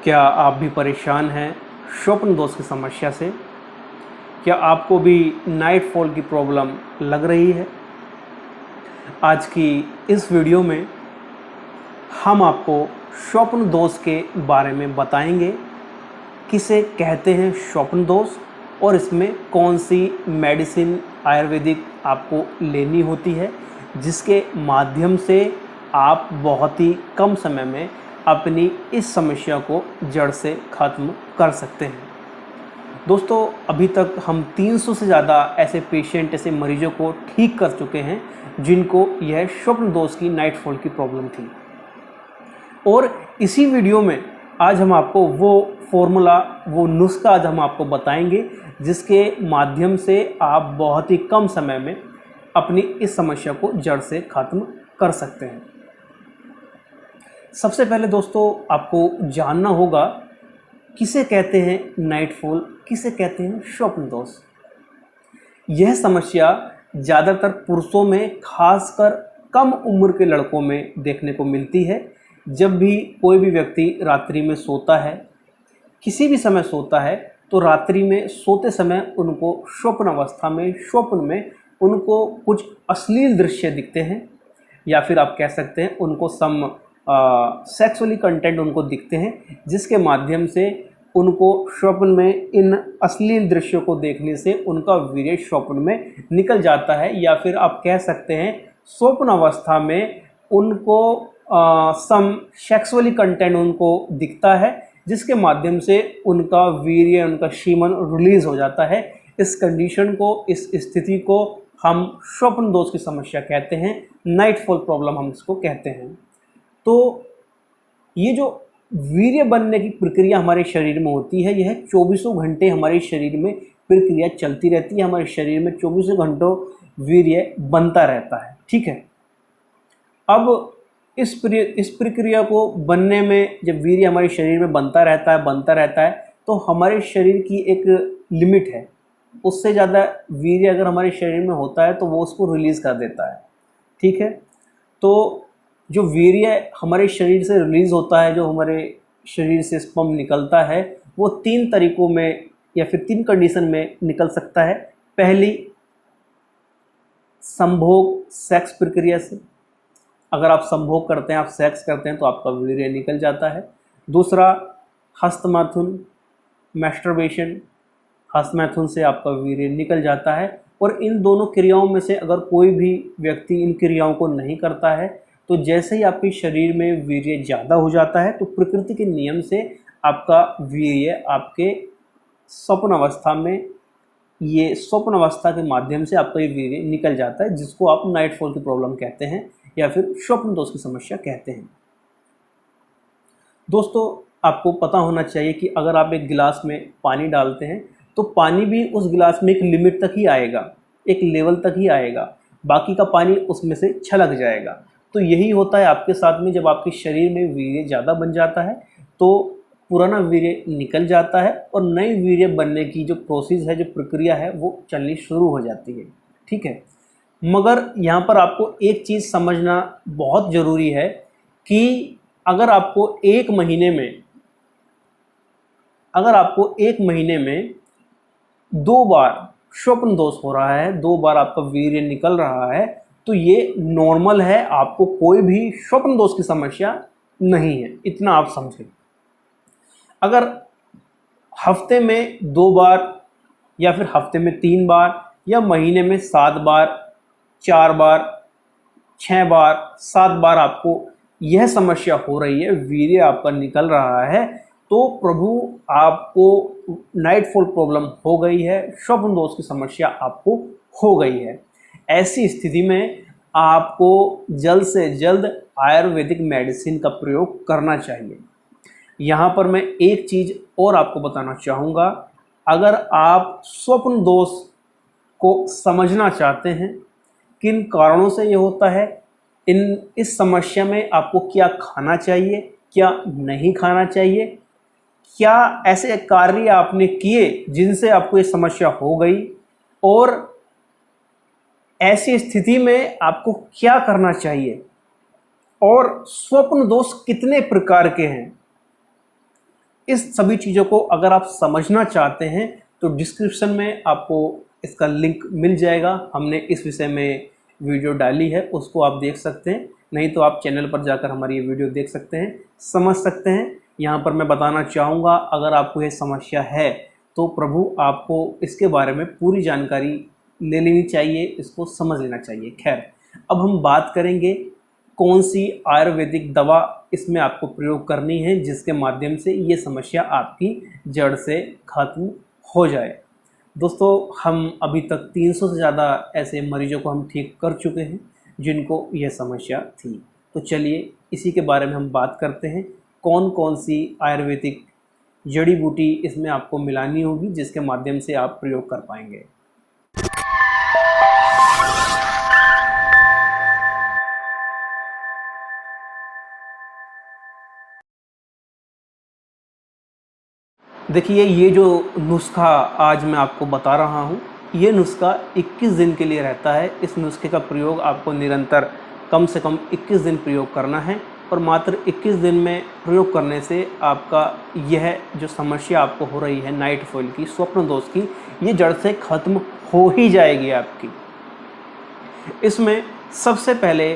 क्या आप भी परेशान हैं स्वप्न दोष की समस्या से? क्या आपको भी नाइट फॉल की प्रॉब्लम लग रही है? आज की इस वीडियो में हम आपको स्वप्न दोष के बारे में बताएंगे। किसे कहते हैं स्वप्न दोष और इसमें कौन सी मेडिसिन आयुर्वेदिक आपको लेनी होती है, जिसके माध्यम से आप बहुत ही कम समय में अपनी इस समस्या को जड़ से ख़त्म कर सकते हैं। दोस्तों, अभी तक हम 300 से ज़्यादा ऐसे पेशेंट, ऐसे मरीजों को ठीक कर चुके हैं जिनको यह स्वप्न दोष की नाइट फॉल की प्रॉब्लम थी। और इसी वीडियो में आज हम आपको वो फॉर्मूला, वो नुस्खा आज हम आपको बताएंगे जिसके माध्यम से आप बहुत ही कम समय में अपनी इस समस्या को जड़ से ख़त्म कर सकते हैं। सबसे पहले दोस्तों, आपको जानना होगा किसे कहते हैं नाइट फॉल, किसे कहते हैं स्वप्न दोष। यह समस्या ज़्यादातर पुरुषों में, खासकर कम उम्र के लड़कों में देखने को मिलती है। जब भी कोई भी व्यक्ति रात्रि में सोता है, किसी भी समय सोता है, तो रात्रि में सोते समय उनको स्वप्न अवस्था में, स्वप्न में उनको कुछ अश्लील दृश्य दिखते हैं, या फिर आप कह सकते हैं उनको सेक्सुअली कंटेंट उनको दिखते हैं, जिसके माध्यम से उनको स्वप्न में इन अश्लील दृश्यों को देखने से उनका वीर्य स्वप्न में निकल जाता है, या फिर आप कह सकते हैं स्वप्न अवस्था में उनको सम सेक्सुअली कंटेंट उनको दिखता है, जिसके माध्यम से उनका वीर्य, उनका शीमन रिलीज हो जाता है। इस कंडीशन को, इस स्थिति को हम स्वप्न दोष की समस्या कहते हैं, नाइट फॉल प्रॉब्लम हम इसको कहते हैं। तो ये जो वीर्य बनने की प्रक्रिया हमारे शरीर में होती है, यह 24 घंटे हमारे शरीर में प्रक्रिया चलती रहती है। हमारे शरीर में 24 घंटों वीर्य बनता रहता है, ठीक है। अब इस प्रक्रिया को बनने में, जब वीर्य हमारे शरीर में बनता रहता है, तो हमारे शरीर की एक लिमिट है। उससे ज़्यादा वीर्य अगर हमारे शरीर में होता है तो वो उसको रिलीज़ कर देता है, ठीक है। तो जो वीर्य हमारे शरीर से रिलीज़ होता है, जो हमारे शरीर से स्पर्म निकलता है, वो 3 तरीक़ों में या फिर 3 कंडीशन में निकल सकता है। पहली, संभोग, सेक्स प्रक्रिया से। अगर आप संभोग करते हैं, आप सेक्स करते हैं, तो आपका वीर्य निकल जाता है। दूसरा, हस्तमैथुन, मैस्टरबेशन, हस्तमैथुन से आपका वीर्य निकल जाता है। और इन दोनों क्रियाओं में से अगर कोई भी व्यक्ति इन क्रियाओं को नहीं करता है, तो जैसे ही आपके शरीर में वीर्य ज़्यादा हो जाता है, तो प्रकृति के नियम से आपका वीर्य आपके स्वप्न अवस्था में, ये स्वप्न अवस्था के माध्यम से आपका ये वीर्य निकल जाता है, जिसको आप नाइट फॉल की प्रॉब्लम कहते हैं या फिर स्वप्न दोष की समस्या कहते हैं। दोस्तों, आपको पता होना चाहिए कि अगर आप एक गिलास में पानी डालते हैं, तो पानी भी उस गिलास में एक लिमिट तक ही आएगा, एक लेवल तक ही आएगा, बाकी का पानी उसमें से छलक जाएगा। तो यही होता है आपके साथ में। जब आपके शरीर में वीर्य ज़्यादा बन जाता है, तो पुराना वीर्य निकल जाता है और नई वीर्य बनने की जो प्रोसेस है, जो प्रक्रिया है, वो चलनी शुरू हो जाती है, ठीक है। मगर यहाँ पर आपको एक चीज़ समझना बहुत ज़रूरी है कि अगर आपको एक महीने में 2 बार स्वप्न दोष हो रहा है, 2 बार आपका वीर्य निकल रहा है, तो ये नॉर्मल है। आपको कोई भी स्वप्न दोष की समस्या नहीं है, इतना आप समझें। अगर हफ्ते में 2 बार या फिर हफ्ते में 3 बार या महीने में 7 बार, 4 बार, 6 बार, 7 बार आपको यह समस्या हो रही है, वीर्य आपका निकल रहा है, तो प्रभु आपको नाइट फॉल प्रॉब्लम हो गई है, स्वप्न दोष की समस्या आपको हो गई है। ऐसी स्थिति में आपको जल्द से जल्द आयुर्वेदिक मेडिसिन का प्रयोग करना चाहिए। यहाँ पर मैं एक चीज़ और आपको बताना चाहूँगा। अगर आप स्वप्न दोष को समझना चाहते हैं, किन कारणों से ये होता है, इस समस्या में आपको क्या खाना चाहिए, क्या नहीं खाना चाहिए, क्या ऐसे कार्य आपने किए जिनसे आपको ये समस्या हो गई, और ऐसी स्थिति में आपको क्या करना चाहिए, और स्वप्न दोष कितने प्रकार के हैं, इस सभी चीज़ों को अगर आप समझना चाहते हैं तो डिस्क्रिप्शन में आपको इसका लिंक मिल जाएगा। हमने इस विषय में वीडियो डाली है, उसको आप देख सकते हैं, नहीं तो आप चैनल पर जाकर हमारी ये वीडियो देख सकते हैं, समझ सकते हैं। यहाँ पर मैं बताना चाहूँगा, अगर आपको ये समस्या है तो प्रभु आपको इसके बारे में पूरी जानकारी ले लेनी चाहिए, इसको समझ लेना चाहिए। खैर, अब हम बात करेंगे कौन सी आयुर्वेदिक दवा इसमें आपको प्रयोग करनी है जिसके माध्यम से ये समस्या आपकी जड़ से खत्म हो जाए। दोस्तों, हम अभी तक 300 से ज़्यादा ऐसे मरीजों को हम ठीक कर चुके हैं जिनको यह समस्या थी। तो चलिए इसी के बारे में हम बात करते हैं, कौन कौन सी आयुर्वेदिक जड़ी बूटी इसमें आपको मिलानी होगी जिसके माध्यम से आप प्रयोग कर पाएंगे। देखिए, ये जो नुस्खा आज मैं आपको बता रहा हूँ, ये नुस्खा 21 दिन के लिए रहता है। इस नुस्खे का प्रयोग आपको निरंतर कम से कम 21 दिन प्रयोग करना है और मात्र 21 दिन में प्रयोग करने से आपका यह जो समस्या आपको हो रही है नाइट फॉल की, स्वप्न दोष की, ये जड़ से ख़त्म हो ही जाएगी आपकी। इसमें सबसे पहले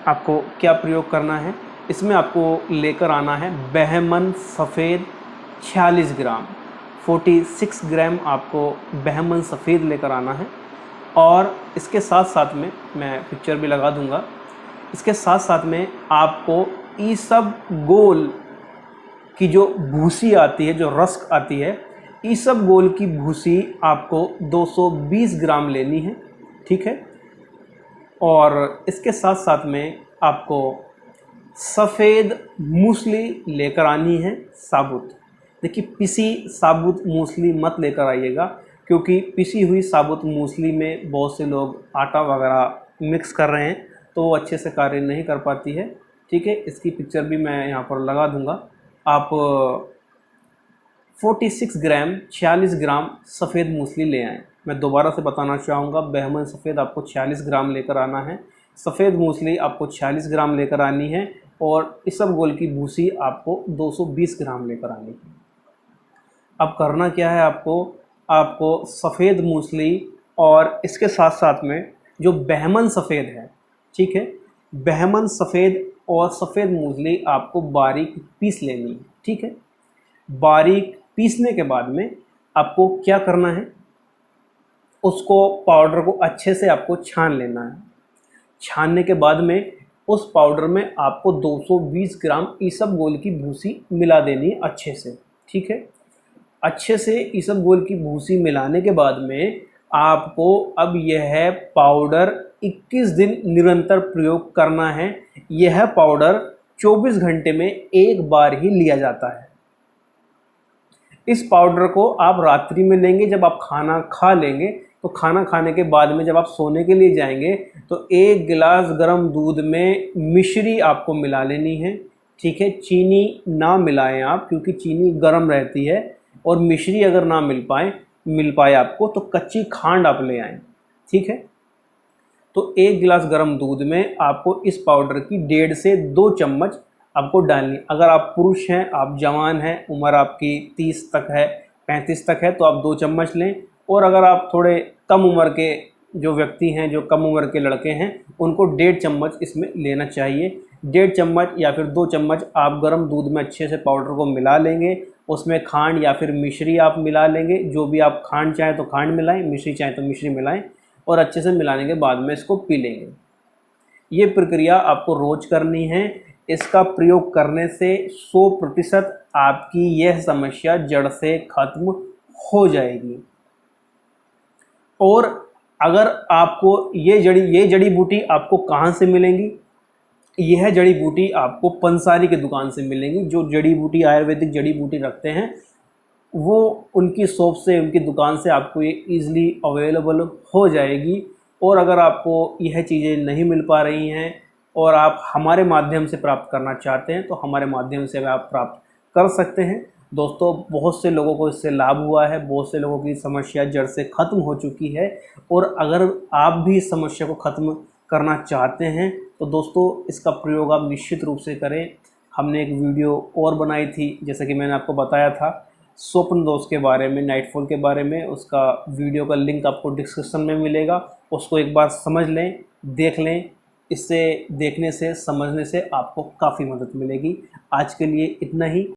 आपको क्या प्रयोग करना है, इसमें आपको लेकर आना है बहमन सफ़ेद 46 ग्राम, 46 ग्राम आपको बहमन सफ़ेद लेकर आना है। और इसके साथ साथ में मैं पिक्चर भी लगा दूंगा, इसके साथ साथ में आपको ईसबगोल की जो भूसी आती है, जो रस्क आती है, ईसबगोल की भूसी आपको 220 ग्राम लेनी है, ठीक है। और इसके साथ साथ में आपको सफ़ेद मूसली लेकर आनी है साबुत। देखिए, पिसी साबुत मूसली मत लेकर आइएगा, क्योंकि पिसी हुई साबुत मूसली में बहुत से लोग आटा वगैरह मिक्स कर रहे हैं तो वो अच्छे से कार्य नहीं कर पाती है, ठीक है। इसकी पिक्चर भी मैं यहाँ पर लगा दूँगा। आप 46 ग्राम 46 ग्राम सफ़ेद मूसली ले आएँ। मैं दोबारा से बताना चाहूँगा, बहमन सफ़ेद आपको 46 ग्राम लेकर आना है, सफ़ेद मूसली आपको 46 ग्राम लेकर आनी है और ईसबगोल की भूसी आपको 220 ग्राम लेकर आनी है। अब करना क्या है, आपको सफ़ेद मूसली और इसके साथ साथ में जो बहमन सफ़ेद है, ठीक है, बहमन सफ़ेद और सफ़ेद मूसली आपको बारीक पीस लेनी है, ठीक है। बारीक पीसने के बाद में आपको क्या करना है, उसको पाउडर को अच्छे से आपको छान लेना है। छानने के बाद में उस पाउडर में आपको 220 ग्राम ईसबगोल की भूसी मिला देनी है अच्छे से, ठीक है। अच्छे से ईसबगोल की भूसी मिलाने के बाद में आपको अब यह पाउडर 21 दिन निरंतर प्रयोग करना है। यह पाउडर 24 घंटे में एक बार ही लिया जाता है। इस पाउडर को आप रात्रि में लेंगे, जब आप खाना खा लेंगे तो खाना खाने के बाद में जब आप सोने के लिए जाएंगे तो 1 गिलास गर्म दूध में मिश्री आपको मिला लेनी है, ठीक है। चीनी ना मिलाएं आप, क्योंकि चीनी गर्म रहती है, और मिश्री अगर ना मिल पाए आपको तो कच्ची खांड आप ले आएँ, ठीक है। तो 1 गिलास गर्म दूध में आपको इस पाउडर की 1.5 से 2 चम्मच आपको डालनी। अगर आप पुरुष हैं, आप जवान हैं, उम्र आपकी 30 तक है, 35 तक है, तो आप 2 चम्मच लें। और अगर आप थोड़े कम उम्र के जो व्यक्ति हैं, जो कम उम्र के लड़के हैं, उनको 1.5 चम्मच इसमें लेना चाहिए। 1.5 चम्मच या फिर 2 चम्मच आप गर्म दूध में अच्छे से पाउडर को मिला लेंगे। उसमें खांड या फिर मिश्री आप मिला लेंगे, जो भी आप खांड चाहें तो खांड मिलाएं, मिश्री चाहें तो मिश्री मिलाएं, और अच्छे से मिलाने के बाद में इसको पी लेंगे। ये प्रक्रिया आपको रोज़ करनी है। इसका प्रयोग करने से 100% आपकी यह समस्या जड़ से खत्म हो जाएगी। और अगर आपको ये जड़ी बूटी आपको कहाँ से मिलेंगी, यह जड़ी बूटी आपको पंसारी के दुकान से मिलेंगी। जो जड़ी बूटी आयुर्वेदिक जड़ी बूटी रखते हैं वो उनकी शॉप से, उनकी दुकान से आपको ये ईज़िली अवेलेबल हो जाएगी। और अगर आपको यह चीज़ें नहीं मिल पा रही हैं और आप हमारे माध्यम से प्राप्त करना चाहते हैं तो हमारे माध्यम से आप प्राप्त कर सकते हैं। दोस्तों, बहुत से लोगों को इससे लाभ हुआ है, बहुत से लोगों की समस्या जड़ से ख़त्म हो चुकी है। और अगर आप भी इस समस्या को ख़त्म करना चाहते हैं तो दोस्तों इसका प्रयोग आप निश्चित रूप से करें। हमने एक वीडियो और बनाई थी, जैसे कि मैंने आपको बताया था स्वप्न दोष के बारे में, नाइटफॉल के बारे में। उसका वीडियो का लिंक आपको डिस्क्रिप्शन में मिलेगा, उसको एक बार समझ लें, देख लें। इससे देखने से, समझने से आपको काफ़ी मदद मिलेगी। आज के लिए इतना ही।